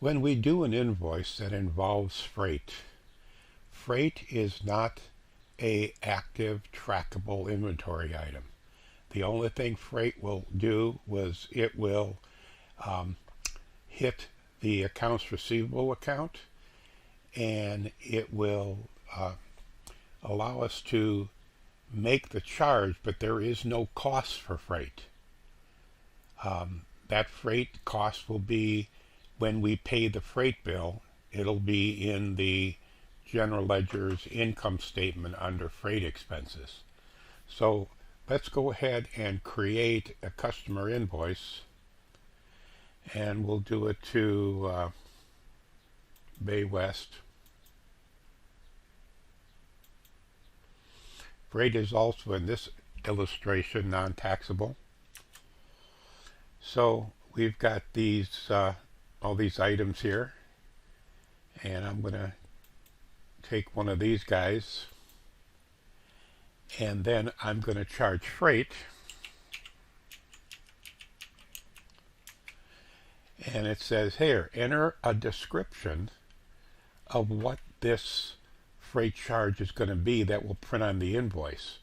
When we do an invoice that involves freight, freight is not a active trackable inventory item. The only thing freight will do was it will hit the accounts receivable account, and it will allow us to make the charge, but there is no cost for freight. That freight cost will be when we pay the freight bill. It'll be in the general ledger's income statement under freight expenses. So let's go ahead and create a customer invoice, and we'll do it to Bay West. Freight is also in this illustration non-taxable. So we've got these all these items here, and I'm going to take one of these guys, and then I'm going to charge freight, and it says here, enter a description of what this freight charge is going to be that will print on the invoice.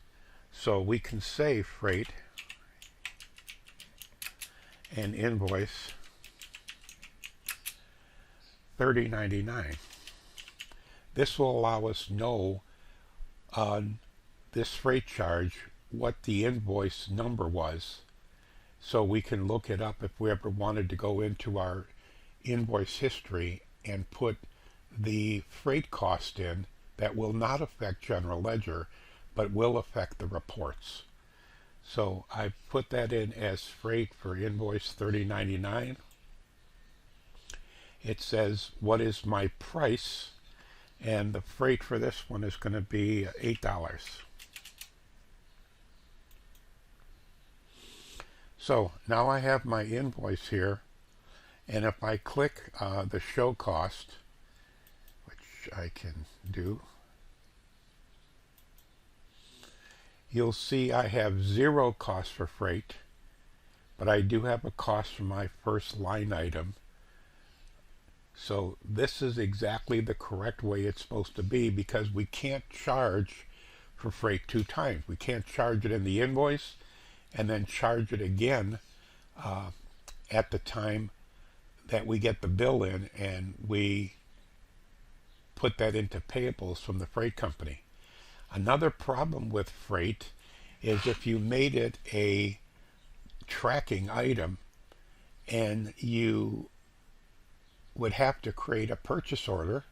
So we can say freight and invoice $30.99. This will allow us to know on this freight charge what the invoice number was, so we can look it up if we ever wanted to go into our invoice history and put the freight cost in. That will not affect general ledger, but will affect the reports. So I put that in as freight for invoice $30.99. It says, what is my price? And the freight for this one is going to be $8. So now I have my invoice here, and if I click the show cost, which I can do, you'll see I have 0 cost for freight, but I do have a cost for my first line item. So this is exactly the correct way it's supposed to be, because we can't charge for freight 2 times. We can't charge it in the invoice and then charge it again at the time that we get the bill in and we put that into payables from the freight company. Another problem with freight is if you made it a tracking item, and you would have to create a purchase order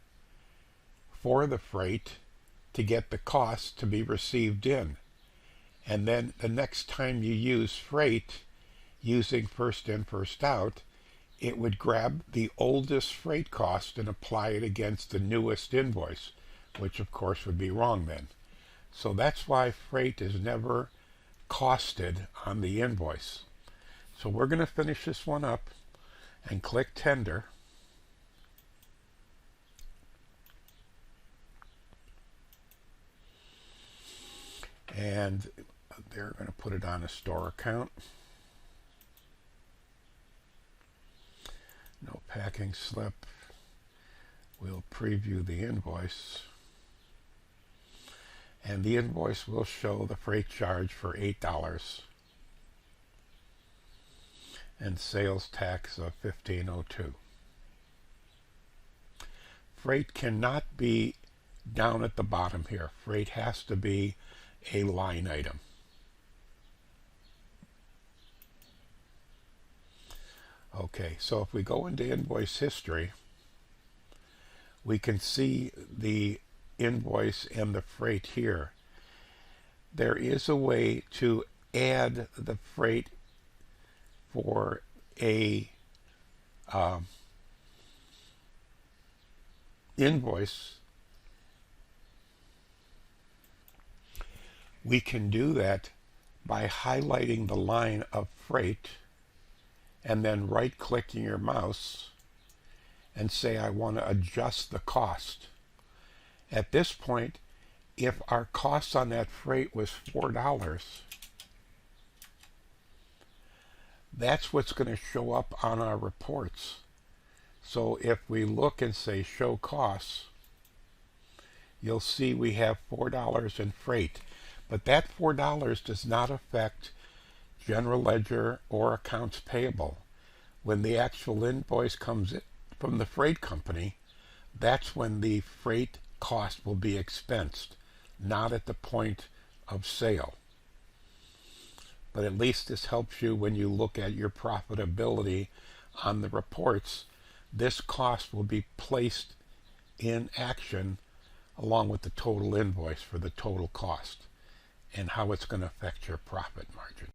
for the freight to get the cost to be received in. And then the next time you use freight using first in, first out, it would grab the oldest freight cost and apply it against the newest invoice, which of course would be wrong then. So that's why freight is never costed on the invoice. So we're going to finish this one up and click tender. And they're going to put it on a store account. No packing slip. We'll preview the invoice. And the invoice will show the freight charge for $8 and sales tax of $15.02. Freight cannot be down at the bottom here. Freight has to be a line item. Okay, so if we go into invoice history, we can see the invoice and the freight here. There is a way to add the freight for a invoice. We can do that by highlighting the line of freight and then right-clicking your mouse and say I want to adjust the cost. At this point, if our cost on that freight was $4, that's what's going to show up on our reports. So if we look and say show costs, you'll see we have $4 in freight. But that $4 does not affect general ledger or accounts payable. When the actual invoice comes in from the freight company, that's when the freight cost will be expensed, not at the point of sale. But at least this helps you when you look at your profitability on the reports. This cost will be placed in action along with the total invoice for the total cost and how it's going to affect your profit margin.